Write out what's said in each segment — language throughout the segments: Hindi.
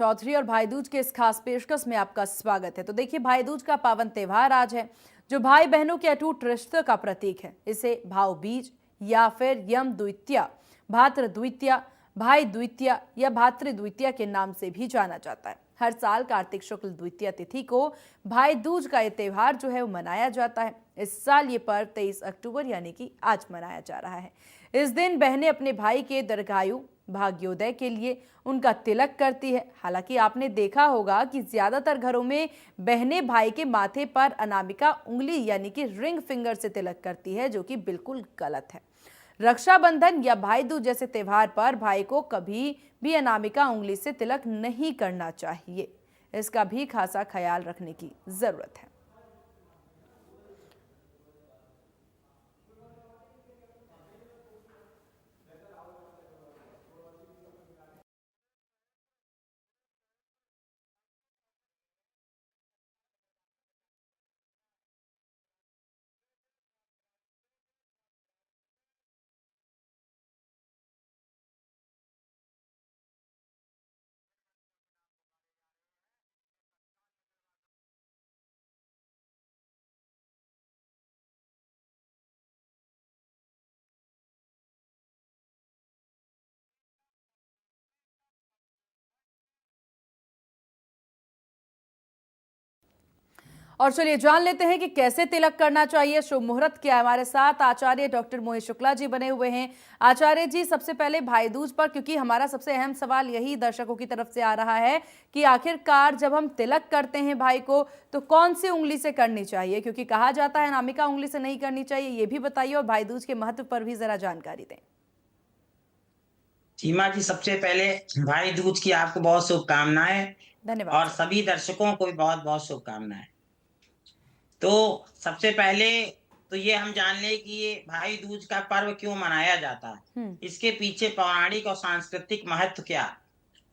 चौधरी और भाई दूज के इस खास पेशकश में आपका स्वागत है। तो देखिए, भाई दूज का पावन त्यौहार आज है, जो भाई बहनों के अटूट रिश्ते का प्रतीक है। इसे भाव बीज या फिर यम द्वितीया, भाद्र द्वितीया, भाई द्वितीया या भातृ द्वितीया के नाम से भी जाना जाता है। हर साल कार्तिक शुक्ल द्वितीया तिथि को भाई दूज का ये त्यौहार जो है वो मनाया जाता है। इस साल ये पर्व 23 अक्टूबर यानी कि आज मनाया जा रहा है। इस दिन बहनें अपने भाई के दीर्घायु भाग्योदय के लिए उनका तिलक करती है। हालांकि आपने देखा होगा कि ज्यादातर घरों में बहनें भाई के माथे पर अनामिका उंगली यानी कि रिंग फिंगर से तिलक करती है, जो कि बिल्कुल गलत है। रक्षाबंधन या भाई दूज जैसे त्योहार पर भाई को कभी भी अनामिका उंगली से तिलक नहीं करना चाहिए। इसका भी खासा ख्याल रखने की जरूरत है। और चलिए जान लेते हैं कि कैसे तिलक करना चाहिए, शुभ मुहूर्त क्या है। हमारे साथ आचार्य डॉक्टर मोहित शुक्ला जी बने हुए हैं। आचार्य जी, सबसे पहले भाई दूज पर, क्योंकि हमारा सबसे अहम सवाल यही दर्शकों की तरफ से आ रहा है कि आखिरकार जब हम तिलक करते हैं भाई को तो कौन सी उंगली से करनी चाहिए, क्योंकि कहा जाता है अनामिका उंगली से नहीं करनी चाहिए। ये भी बताइए और भाई दूज के महत्व पर भी जरा जानकारी दें। सीमा जी, सबसे पहले भाई दूज की आपको बहुत शुभकामनाएं धन्यवाद और सर। सभी दर्शकों को भी बहुत बहुत शुभकामनाएं। तो सबसे पहले तो ये हम जान लें कि ये भाई दूज का पर्व क्यों मनाया जाता है, हम्म। इसके पीछे पौराणिक और सांस्कृतिक महत्व क्या है।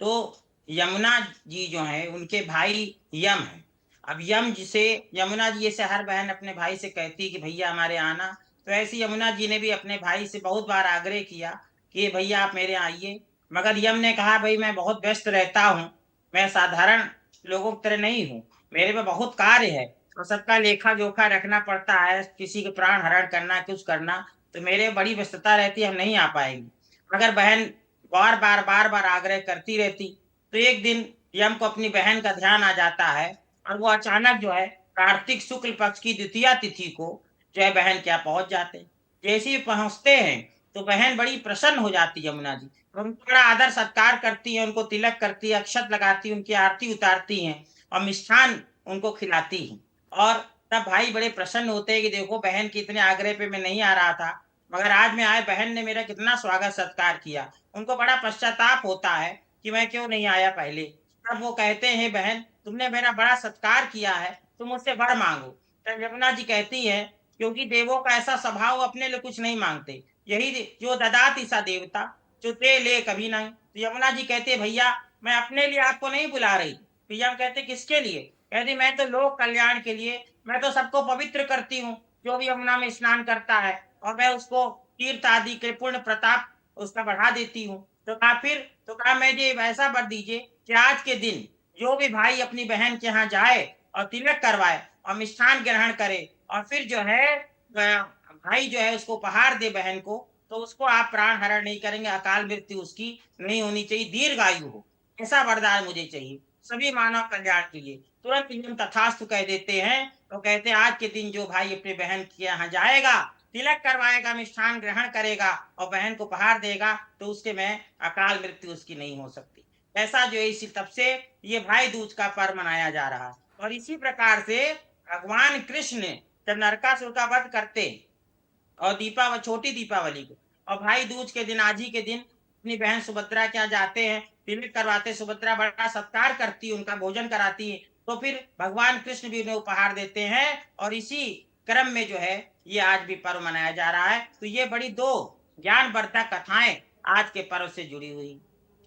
तो यमुना जी जो है उनके भाई यम है। अब यम जिसे यमुना जी से हर बहन अपने भाई से कहती है कि भैया हमारे आना। तो ऐसी यमुना जी ने भी अपने भाई से बहुत बार आग्रह किया कि भैया आप मेरे आइए। मगर यम ने कहा भाई मैं बहुत व्यस्त रहता हूँ, मैं साधारण लोगों की तरह नहीं हूँ, मेरे पे बहुत कार्य है और सबका लेखा जोखा रखना पड़ता है, किसी के प्राण हरण करना कुछ करना, तो मेरे बड़ी व्यस्तता रहती है, हम नहीं आ पाएंगे। मगर बहन बार बार आग्रह करती रहती। तो एक दिन यम को अपनी बहन का ध्यान आ जाता है और वो अचानक जो है कार्तिक शुक्ल पक्ष की द्वितीया तिथि को जो है बहन क्या पहुंच जाते हैं। जैसे ही पहुंचते हैं तो बहन बड़ी प्रसन्न हो जाती है यमुना जी, उनको बड़ा आदर सत्कार करती है, उनको तिलक करती है, अक्षत लगाती है, उनकी आरती उतारती हैं और मिष्ठान उनको खिलाती हैं। और तब भाई बड़े प्रसन्न होते हैं कि देखो बहन के इतने आग्रह पे मैं नहीं आ रहा था, मगर आज मैं आए, बहन ने मेरा कितना स्वागत सत्कार किया। उनको बड़ा पश्चाताप होता है कि मैं क्यों नहीं आया पहले। तब वो कहते हैं बहन तुमने मेरा बड़ा सत्कार किया है, तुम मुझसे वर मांगो। तब यमुना जी कहती है क्योंकि देवों का ऐसा स्वभाव, अपने लिए कुछ नहीं मांगते, यही जो ददाति सा देवता जो ते ले कभी नहीं। तो यमुना जी कहते भैया मैं अपने लिए आपको नहीं बुला रही। तो यम कहते किसके लिए? कहती मैं तो लोक कल्याण के लिए, मैं तो सबको पवित्र करती हूँ, जो भी यमुना में स्नान करता है और मैं उसको तीर्थ आदि के पुण्य प्रताप उसका बढ़ा देती हूँ। तो कहा फिर, तो कहा मुझे वैसा वर दीजिए कि आज के दिन जो भी भाई अपनी बहन के यहाँ जाए और तिलक करवाए और मिष्ठान ग्रहण करे और फिर जो है भाई जो है उसको उपहार दे बहन को, तो उसको आप प्राण हरण नहीं करेंगे, अकाल मृत्यु उसकी नहीं होनी चाहिए, दीर्घायु हो, ऐसा वरदान मुझे चाहिए सभी मानव कल्याण के लिए। तुरंत नियम तथास्तु कह देते हैं। तो कहते हैं आज के दिन जो भाई अपनी बहन के यहाँ जाएगा, तिलक करवाएगा, मिष्ठान ग्रहण करेगा और बहन को उपहार देगा, तो उसके में अकाल मृत्यु उसकी नहीं हो सकती। ऐसा जो है इसी तब से ये भाई दूज का पर्व मनाया जा रहा है। और इसी प्रकार से भगवान कृष्ण जब नरकासुर का वध करते और दीपावली, छोटी दीपावली को, और भाई दूज के दिन, आज ही के दिन अपनी बहन सुभद्रा के यहाँ जाते हैं, तिलक करवाते, सुभद्रा बड़ा सत्कार करती है, उनका भोजन कराती है। तो फिर भगवान कृष्ण भी उन्हें उपहार देते हैं और इसी क्रम में जो है ये आज भी पर्व मनाया जा रहा है। तो ये बड़ी दो ज्ञानवर्धक कथाएं आज के पर्व से जुड़ी हुई।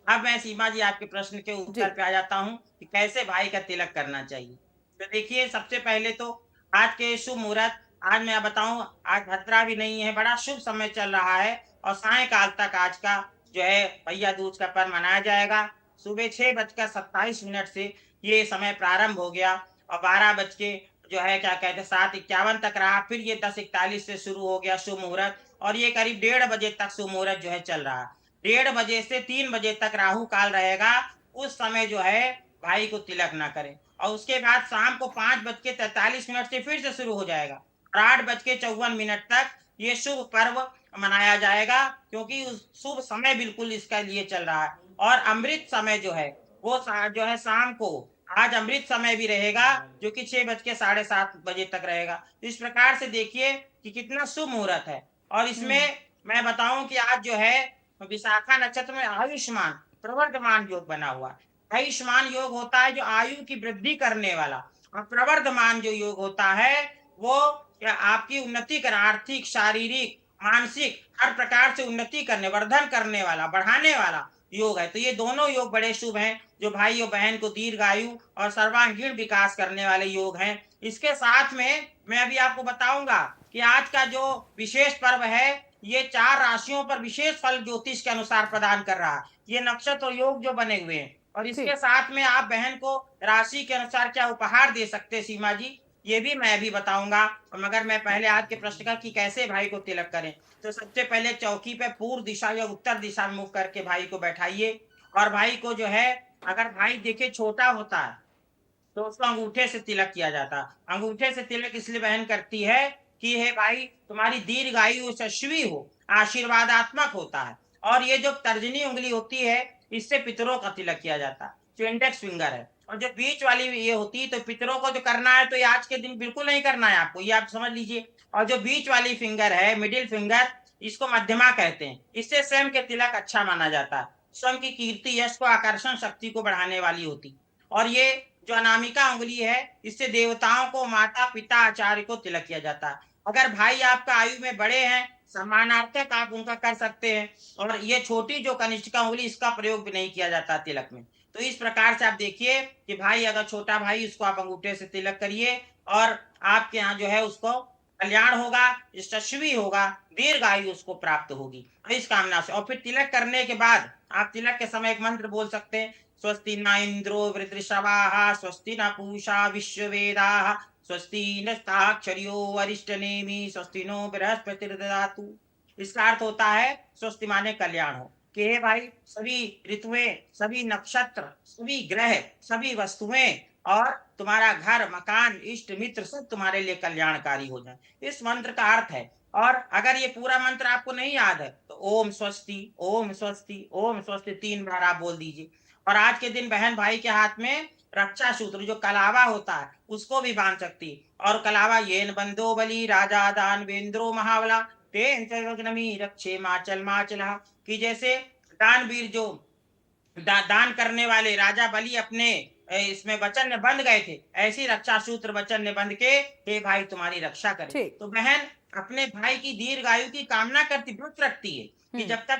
अब मैं सीमा जी आपके प्रश्न के जी। उत्तर पे आ जाता हूँ कि कैसे भाई का तिलक करना चाहिए। तो देखिए सबसे पहले तो आज के शुभ मुहूर्त, आज मैं बताऊं आज भद्रा भी नहीं है, बड़ा शुभ समय चल रहा है और सायंकाल तक आज का जो है भैया दूज का पर्व मनाया जाएगा। सुबह 6:27 से ये समय प्रारंभ हो गया और 12 बज के जो है क्या कहते हैं 7:51 तक रहा। फिर ये 10:41 से शुरू हो गया शुभ मुहूर्त और ये करीब 1:30 तक शुभ मुहूर्त जो है चल रहा। 1:30 से 3 बजे तक राहु काल रहेगा। उस समय जो है भाई को तिलक ना करें और उसके बाद शाम को 5:43 से फिर से शुरू हो जाएगा और 8:54 तक ये शुभ पर्व मनाया जाएगा, क्योंकि उस शुभ समय बिल्कुल इसका लिए चल रहा है। और अमृत समय जो है वो जो है शाम को आज अमृत समय भी रहेगा, जो कि 6:07 बजे तक रहेगा। इस प्रकार से देखिए कि कितना शुभ मुहूर्त है। और इसमें मैं बताऊं कि आज जो है विशाखा नक्षत्र में आयुष्मान प्रवर्धमान योग बना हुआ है। आयुष्मान योग होता है जो आयु की वृद्धि करने वाला, और प्रवर्धमान जो योग होता है वो आपकी उन्नति कर आर्थिक, शारीरिक, मानसिक हर प्रकार से उन्नति करने, वर्धन करने वाला, बढ़ाने वाला योग है। तो ये दोनों योग बड़े शुभ हैं, जो भाई और बहन को दीर्घायु और सर्वांगीण विकास करने वाले योग हैं। इसके साथ में मैं अभी आपको बताऊंगा कि आज का जो विशेष पर्व है, ये 4 राशियों पर विशेष फल ज्योतिष के अनुसार प्रदान कर रहा है। ये नक्षत्र और योग जो बने हुए हैं, और इसके ठीक। साथ में आप बहन को राशि के अनुसार क्या उपहार दे सकते हैं सीमा जी, ये भी मैं अभी बताऊंगा। मगर मैं पहले आज के प्रश्न का कि कैसे भाई को तिलक करें, तो सबसे पहले चौकी पे पूर्व दिशा या उत्तर दिशा में मुख करके भाई को बैठाइए और भाई को जो है, अगर भाई देखिए छोटा होता है तो उसको अंगूठे से तिलक किया जाता है। अंगूठे से तिलक इसलिए बहन करती है कि हे भाई तुम्हारी दीर्घायु यशस्वी हो, आशीर्वादात्मक होता है। और ये जो तर्जनी उंगली होती है, इससे पितरों का तिलक किया जाता है, जो इंडेक्स फिंगर है। और जो बीच वाली ये होती है, तो पितरों को जो करना है तो ये आज के दिन बिल्कुल नहीं करना है आपको, ये आप समझ लीजिए। और जो बीच वाली फिंगर है, मिडिल फिंगर, इसको मध्यमा कहते हैं। इससे स्वयं के तिलक अच्छा माना जाता है। स्वयं की कीर्ति, यश को, आकर्षण शक्ति को बढ़ाने वाली होती। और ये जो अनामिका उंगली है, इससे देवताओं को, माता पिता आचार्य को तिलक किया जाता है। अगर भाई आपका आयु में बड़े हैं, सम्मानार्थक आप उनका कर सकते हैं। और ये छोटी जो कनिष्ठिका उंगली, इसका प्रयोग भी नहीं किया जाता तिलक में। तो इस प्रकार से आप देखिए कि भाई अगर छोटा भाई, उसको आप अंगूठे से तिलक करिए और आपके यहाँ जो है उसको कल्याण होगा, यशस्वी होगा, दीर्घायु उसको प्राप्त होगी इस कामना से। और फिर तिलक करने के बाद आप तिलक के समय एक मंत्र बोल सकते हैं, स्वस्ति न इंद्रो वृद्धश्रवाः स्वस्ति न पूषा विश्ववेदाः स्वस्ति नस्ताक्षर्यो वरिष्ठनेमि स्वस्ति नो बृहस्पतिर्दधातु। इसका अर्थ होता है स्वस्ति माने कल्याण हो, कि हे भाई सभी ऋतुएं, सभी नक्षत्र, सभी ग्रह, सभी वस्तुएं और तुम्हारा घर, मकान, इष्ट मित्र सब तुम्हारे लिए कल्याणकारी हो जाए, इस मंत्र का अर्थ है। और अगर ये पूरा मंत्र आपको नहीं याद है तो ओम स्वस्ति, ओम स्वस्ति, ओम स्वस्ति 3 बार आप बोल दीजिए। और आज के दिन बहन भाई के हाथ में रक्षा सूत्र जो कलावा होता है उसको भी बांध सकती है। और कलावा येन बंदो बली राजा दानवेंद्रो महाबला तेन सर्वज्ञमी रक्षे माचल माचला, कि जैसे दानवीर जो दान करने वाले राजा बलि अपने इसमें वचन में बंध गए थे, ऐसी रक्षा सूत्र वचन ने बंध के हे भाई तुम्हारी रक्षा करे। ठीक। तो बहन अपने भाई की दीर्घायु की कामना करती, व्रत रखती है कि हम्म। जब तक